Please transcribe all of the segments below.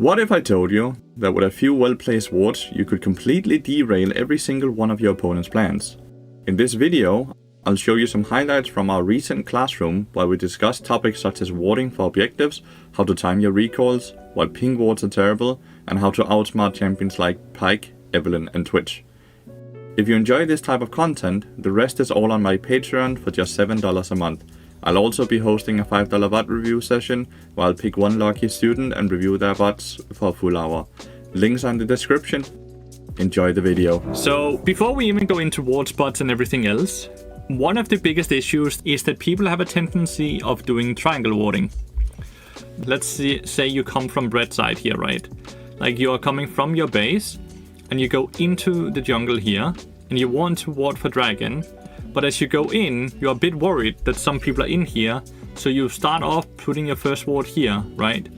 What if I told you that with a few well-placed wards, you could completely derail every single one of your opponent's plans? In this video, I'll show you some highlights from our recent classroom where we discuss topics such as warding for objectives, how to time your recalls, why ping wards are terrible, and how to outsmart champions like Pyke, Evelynn and Twitch. If you enjoy this type of content, the rest is all on my Patreon for just $7 a month. I'll also be hosting a $5 bot review session where I'll pick one lucky student and review their bots for a full hour. Links are in the description. Enjoy the video. So before we even go into ward spots and everything else, one of the biggest issues is that people have a tendency of doing triangle warding. Let's say you come from red side here, right? Like you are coming from your base and you go into the jungle here and you want to ward for dragon. But as you go in, you're a bit worried that some people are in here. So you start off putting your first ward here, right?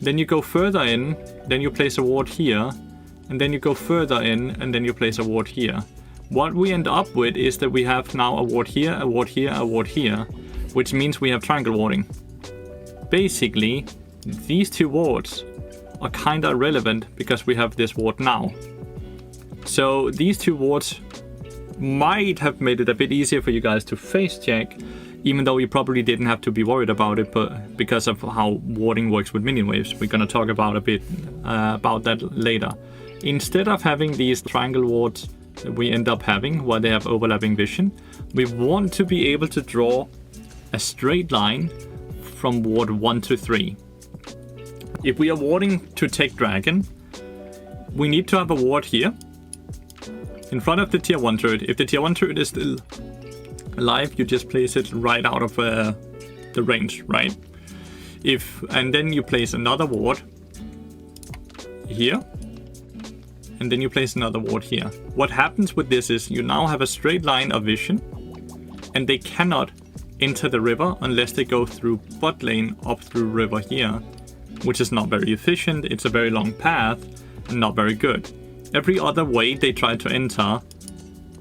Then you go further in, then you place a ward here. And then you go further in, and then you place a ward here. What we end up with is that we have now a ward here, a ward here, a ward here. Which means we have triangle warding. Basically, these two wards are kind of irrelevant because we have this ward now. So these two wards might have made it a bit easier for you guys to face check, even though you probably didn't have to be worried about it, but because of how warding works with minion waves. We're gonna talk about a bit about that later. Instead of having these triangle wards that we end up having, where they have overlapping vision, we want to be able to draw a straight line from ward 1 to 3. If we are warding to take dragon, we need to have a ward here in front of the tier 1 turret. If the tier 1 turret is still alive, you just place it right out of the range, right? And then you place another ward here, and then you place another ward here. What happens with this is you now have a straight line of vision, and they cannot enter the river unless they go through bot lane up through river here, which is not very efficient. It's a very long path and not very good. Every other way they try to enter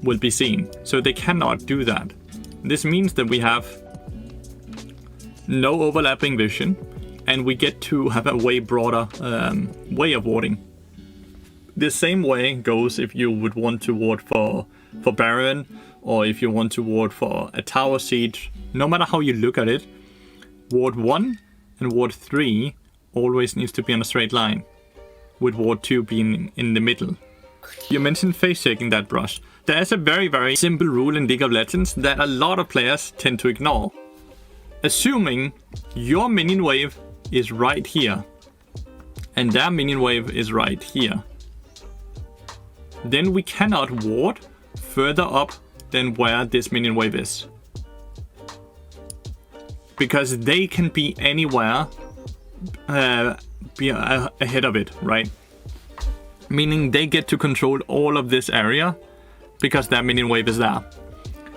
will be seen, so they cannot do that. This means that we have no overlapping vision, and we get to have a way broader way of warding. The same way goes if you would want to ward for Baron, or if you want to ward for a tower siege. No matter how you look at it, ward 1 and ward 3 always needs to be on a straight line, with ward 2 being in the middle. You mentioned face checking that, Brush. There's a very, very simple rule in League of Legends that a lot of players tend to ignore. Assuming your minion wave is right here, and their minion wave is right here, then we cannot ward further up than where this minion wave is. Because they can be anywhere ahead of it, right? Meaning they get to control all of this area because their minion wave is there.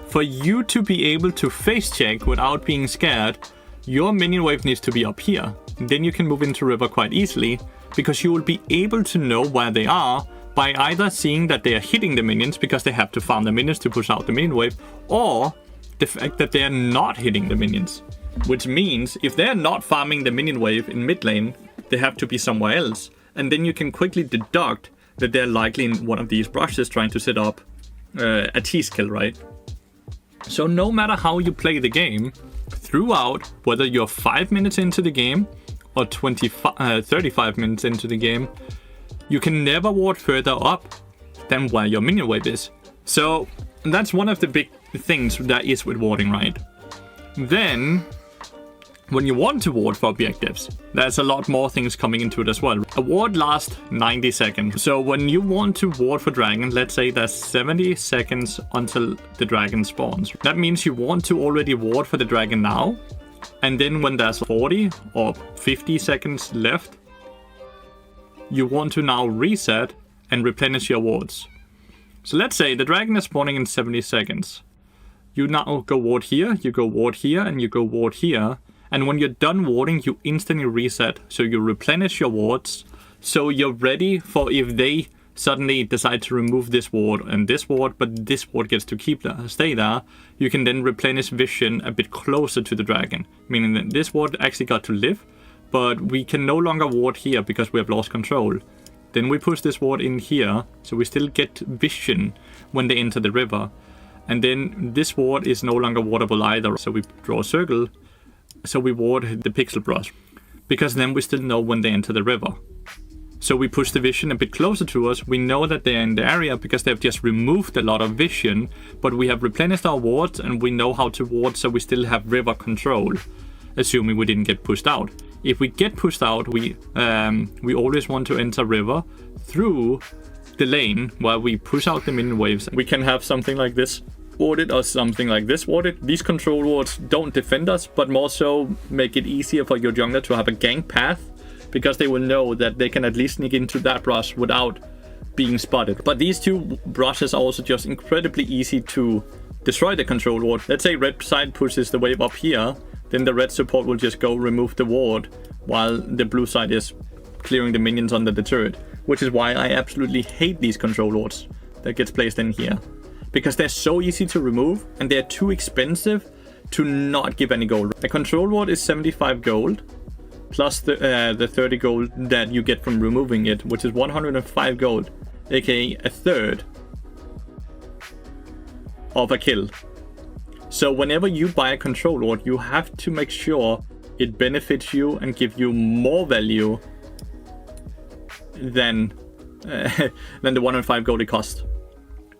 For you to be able to face check without being scared, your minion wave needs to be up here. Then you can move into river quite easily because you will be able to know where they are by either seeing that they are hitting the minions because they have to farm the minions to push out the minion wave, or the fact that they are not hitting the minions. Which means if they're not farming the minion wave in mid lane, they have to be somewhere else. And then you can quickly deduct that they're likely in one of these brushes trying to set up a T-skill, right? So no matter how you play the game, throughout, whether you're 5 minutes into the game or 35 minutes into the game, you can never ward further up than where your minion wave is. So that's one of the big things that is with warding, right? Then, when you want to ward for objectives, there's a lot more things coming into it as well. A ward lasts 90 seconds. So when you want to ward for dragon, let's say there's 70 seconds until the dragon spawns. That means you want to already ward for the dragon now. And then when there's 40 or 50 seconds left, you want to now reset and replenish your wards. So let's say the dragon is spawning in 70 seconds. You now go ward here, you go ward here, and you go ward here. And when you're done warding, you instantly reset. So you replenish your wards. So you're ready for if they suddenly decide to remove this ward and this ward, but this ward gets to stay there, you can then replenish vision a bit closer to the dragon. Meaning that this ward actually got to live, but we can no longer ward here because we have lost control. Then we push this ward in here, so we still get vision when they enter the river. And then this ward is no longer wardable either, so we draw a circle, so we ward the pixel brush, because then we still know when they enter the river. So we push the vision a bit closer to us. We know that they're in the area because they've just removed a lot of vision, but we have replenished our wards and we know how to ward, so we still have river control, assuming we didn't get pushed out. If we get pushed out, we always want to enter river through the lane where we push out the minion waves. We can have something like this warded or something like this warded. These control wards don't defend us, but more so make it easier for your jungler to have a gank path, because they will know that they can at least sneak into that brush without being spotted. But these two brushes are also just incredibly easy to destroy the control ward. Let's say red side pushes the wave up here, then the red support will just go remove the ward, while the blue side is clearing the minions under the turret. Which is why I absolutely hate these control wards that gets placed in here. Because they're so easy to remove, and they're too expensive to not give any gold. A control ward is 75 gold, plus the 30 gold that you get from removing it, which is 105 gold, aka a third of a kill. So whenever you buy a control ward, you have to make sure it benefits you and give you more value than the 105 gold it costs.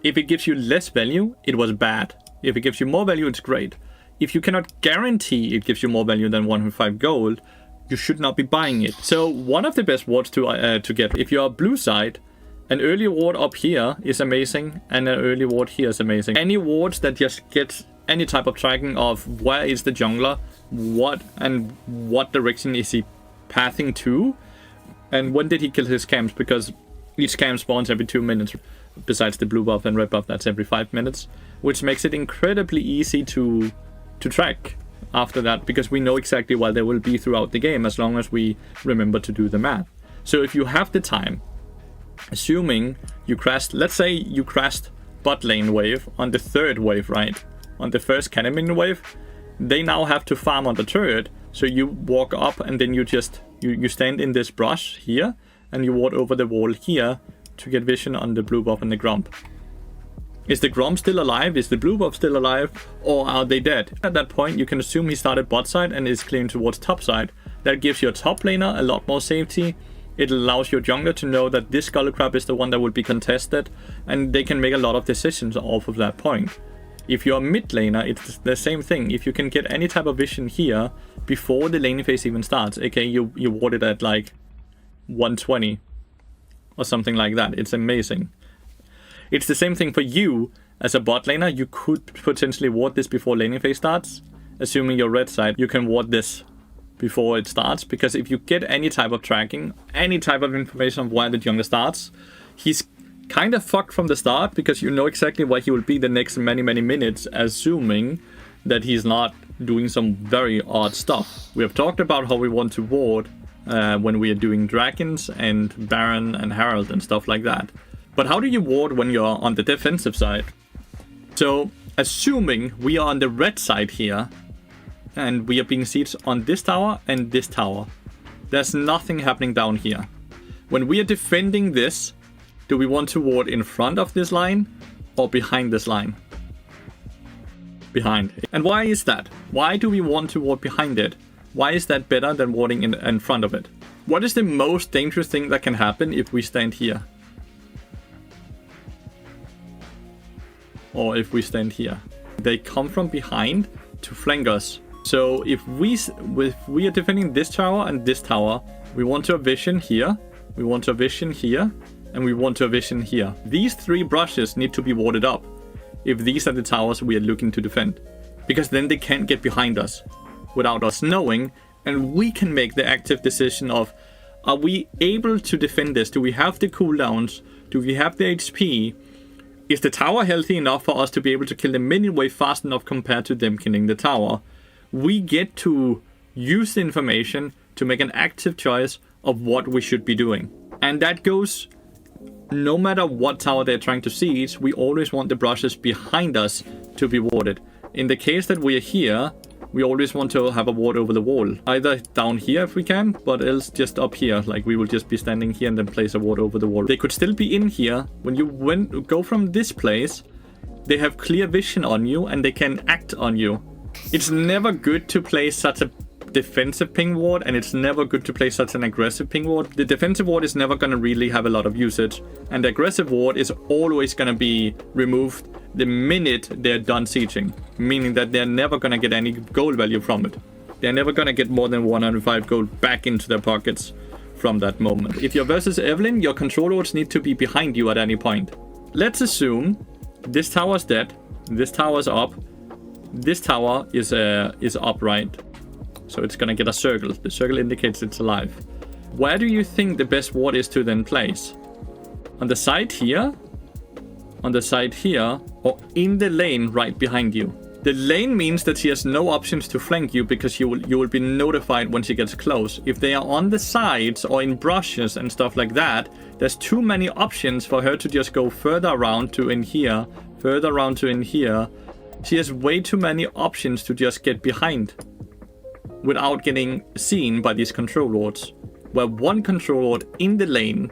If it gives you less value, it was bad. If it gives you more value, it's great. If you cannot guarantee it gives you more value than 105 gold, you should not be buying it. So one of the best wards to get, if you're blue side, an early ward up here is amazing, and an early ward here is amazing. Any wards that just get any type of tracking of where is the jungler, what direction is he pathing to, and when did he kill his camps, because each camp spawns every 2 minutes, besides the blue buff and red buff, that's every 5 minutes, which makes it incredibly easy to track after that, because we know exactly where they will be throughout the game as long as we remember to do the math. So if you have the time, assuming you crashed, let's say you crashed bot lane wave on the third wave, right? On the first cannon minion wave, they now have to farm on the turret, so you walk up and then you just you stand in this brush here and you ward over the wall here to get vision on the blue buff and the grump. Is the grump still alive? Is the blue buff still alive? Or are they dead? At that point, you can assume he started bot side and is clearing towards top side. That gives your top laner a lot more safety. It allows your jungler to know that this skull crab is the one that will be contested, and they can make a lot of decisions off of that point. If you're a mid laner, it's the same thing. If you can get any type of vision here before the laning phase even starts, okay, you ward it at like 120 or something like that. It's amazing. It's the same thing for you as a bot laner. You could potentially ward this before laning phase starts. Assuming you're red side, you can ward this before it starts, because if you get any type of tracking, any type of information of where the jungler starts, he's kind of fucked from the start, because you know exactly where he will be the next many minutes, assuming that he's not doing some very odd stuff. We have talked about how we want to ward when we are doing dragons and baron and herald and stuff like that. But how do you ward when you're on the defensive side? So assuming we are on the red side here and we are being sieged on this tower and this tower, there's nothing happening down here. When we are defending this, do we want to ward in front of this line or behind this line? Behind. And why is that? Why do we want to ward behind it? Why is that better than warding in front of it? What is the most dangerous thing that can happen if we stand here? Or if we stand here? They come from behind to flank us. So if we are defending this tower and this tower, we want to have vision here, we want to have vision here, and we want to have vision here. These three brushes need to be warded up if these are the towers we are looking to defend, because then they can't get behind us without us knowing, and we can make the active decision of, are we able to defend this? Do we have the cooldowns? Do we have the HP? Is the tower healthy enough for us to be able to kill the minion wave fast enough compared to them killing the tower? We get to use the information to make an active choice of what we should be doing. And that goes no matter what tower they're trying to siege. We always want the brushes behind us to be warded. In the case that we are here, we always want to have a ward over the wall. Either down here if we can, but else just up here. Like we will just be standing here and then place a ward over the wall. They could still be in here. When you go from this place, they have clear vision on you and they can act on you. It's never good to place such a defensive ping ward, and it's never good to play such an aggressive ping ward. The defensive ward is never going to really have a lot of usage, and the aggressive ward is always going to be removed the minute they're done sieging, meaning that they're never going to get any gold value from it. They're never going to get more than 105 gold back into their pockets from that moment. If you're versus Evelyn, your control wards need to be behind you at any point. Let's assume this tower's dead, this tower's up, this tower is upright. So it's gonna get a circle. The circle indicates it's alive. Where do you think the best ward is to then place? On the side here? On the side here? Or in the lane right behind you? The lane means that she has no options to flank you because you will be notified when she gets close. If they are on the sides or in brushes and stuff like that, there's too many options for her to just go further around to in here, further around to in here. She has way too many options to just get behind without getting seen by these control wards, where one control ward in the lane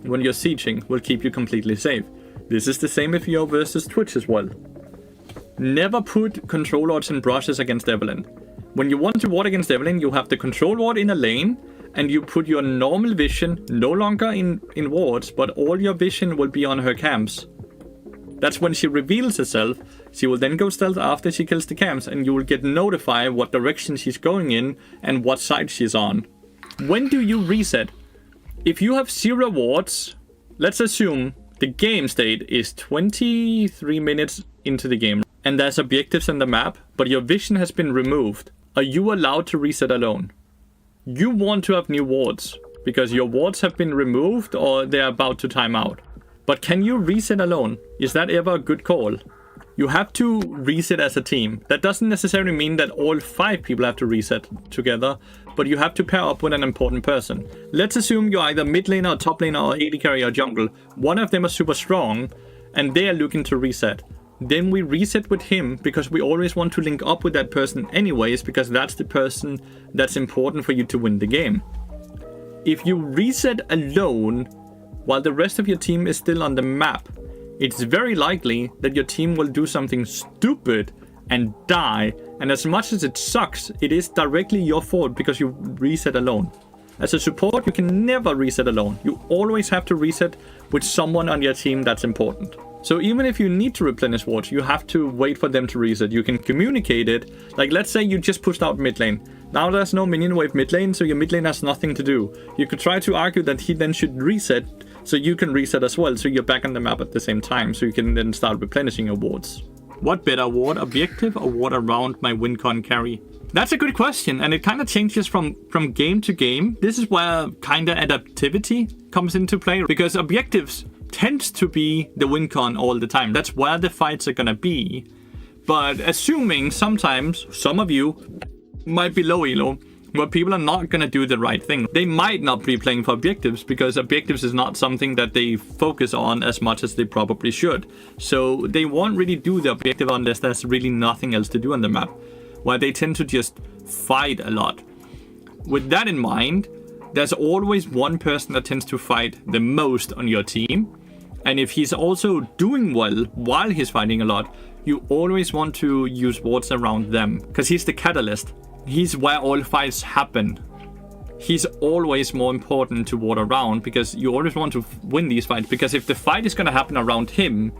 when you're sieging will keep you completely safe. This is the same if you're versus Twitch as well. Never put control wards in brushes against Evelyn. When you want to ward against Evelyn, you have the control ward in a lane, and you put your normal vision no longer in wards, but all your vision will be on her camps. That's when she reveals herself. She will then go stealth after she kills the camps, and you will get notified what direction she's going in and what side she's on. When do you reset? If you have 0 wards, let's assume the game state is 23 minutes into the game, and there's objectives in the map, but your vision has been removed. Are you allowed to reset alone? You want to have new wards, because your wards have been removed or they're about to time out. But can you reset alone? Is that ever a good call? You have to reset as a team. That doesn't necessarily mean that all 5 people have to reset together, but you have to pair up with an important person. Let's assume you're either mid laner, or top laner, or AD carry or jungle. One of them is super strong, and they are looking to reset. Then we reset with him, because we always want to link up with that person anyways, because that's the person that's important for you to win the game. If you reset alone, while the rest of your team is still on the map, it's very likely that your team will do something stupid and die. And as much as it sucks, it is directly your fault because you reset alone. As a support, you can never reset alone. You always have to reset with someone on your team that's important. So even if you need to replenish wards, you have to wait for them to reset. You can communicate it. Like, let's say you just pushed out mid lane. Now there's no minion wave mid lane, so your mid lane has nothing to do. You could try to argue that he then should reset, so you can reset as well, so you're back on the map at the same time, so you can then start replenishing your wards. What better, ward objective or ward around my win con carry? That's a good question, and it kind of changes from game to game. This is where kind of adaptivity comes into play, because objectives tends to be the win con all the time. That's where the fights are gonna be. But assuming sometimes some of you might be low elo, where people are not gonna do the right thing. They might not be playing for objectives, because objectives is not something that they focus on as much as they probably should. So they won't really do the objective unless there's really nothing else to do on the map, where they tend to just fight a lot. With that in mind, there's always one person that tends to fight the most on your team. And if he's also doing well while he's fighting a lot, you always want to use wards around them, because he's the catalyst. He's where all fights happen. He's always more important to ward around, because you always want to win these fights. Because if the fight is going to happen around him,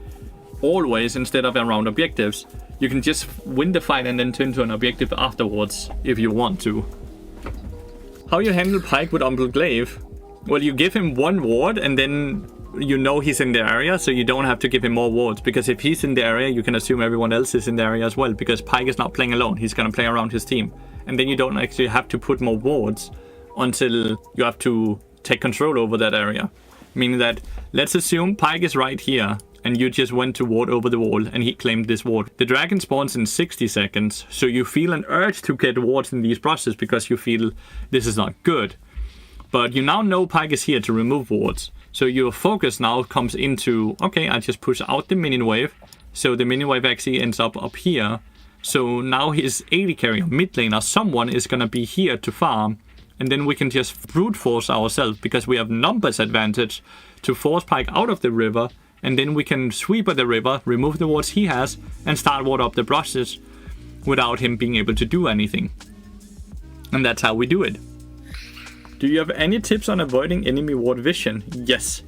always, instead of around objectives, you can just win the fight and then turn to an objective afterwards, if you want to. How you handle Pyke with Umbral Glaive? Well, you give him 1 ward, and then you know he's in the area, so you don't have to give him more wards, because if he's in the area, you can assume everyone else is in the area as well, because Pyke is not playing alone. He's going to play around his team. And then you don't actually have to put more wards until you have to take control over that area. Meaning that, let's assume Pyke is right here, and you just went to ward over the wall, and he claimed this ward. The dragon spawns in 60 seconds, so you feel an urge to get wards in these brushes, because you feel this is not good. But you now know Pyke is here to remove wards. So your focus now comes into, okay, I just push out the minion wave. So the minion wave actually ends up here. So now his AD carry or mid lane or someone is gonna be here to farm, and then we can just brute force ourselves because we have numbers advantage to force pike out of the river, and then we can sweep at the river, remove the wards he has, and start ward up the brushes without him being able to do anything. And that's how we do it. Do you have any tips on avoiding enemy ward vision? Yes.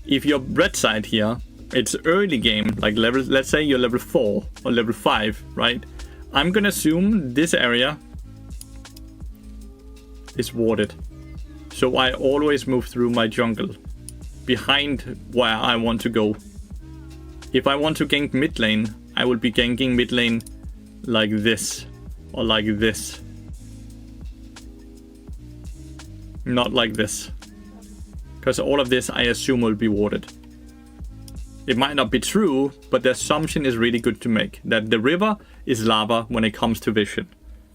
If you're red side here, it's early game, like level, let's say you're level 4 or level 5, right? I'm gonna assume this area is warded. So I always move through my jungle behind where I want to go. If I want to gank mid lane, I will be ganking mid lane like this or like this. Not like this. Because all of this I assume will be warded. It might not be true, but the assumption is really good to make. That the river is lava when it comes to vision.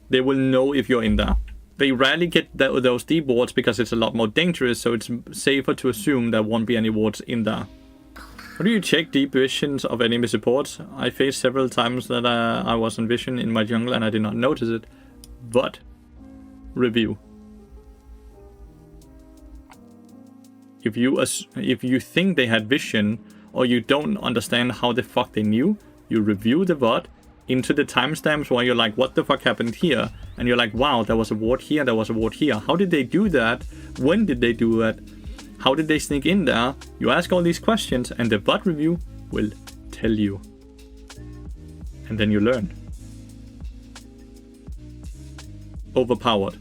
They will know if you're in there. They rarely get those deep wards because it's a lot more dangerous, so it's safer to assume there won't be any wards in there. How do you check deep visions of enemy supports? I faced several times that I was in vision in my jungle and I did not notice it. But, review. If you think they had vision, or you don't understand how the fuck they knew, you review the VOD into the timestamps where you're like, what the fuck happened here? And you're like, wow, there was a ward here, there was a ward here. How did they do that? When did they do that? How did they sneak in there? You ask all these questions and the VOD review will tell you. And then you learn. Overpowered.